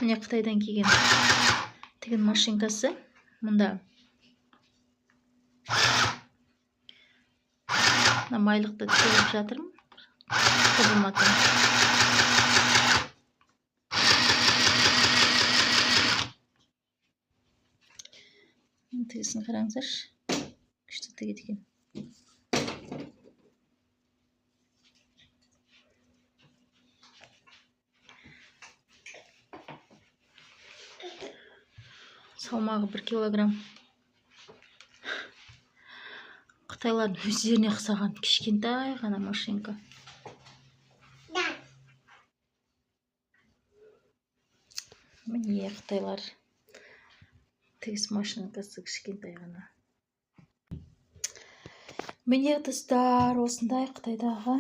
Міне Қытайдан келген тігін машинкасы. Мұнда майлықты тігіп жатырмын. Құбылмадан. Тігісін қараңыздаршы. Күшті тігеді екен. Салмағы 1 килограмм. Қытайлардың өздеріне ұқсаған кішкентай ғана машинка. Міне Қытайлар тігіс машинкасы кішкентай ғана. Міне достар, осындай Қытайдағы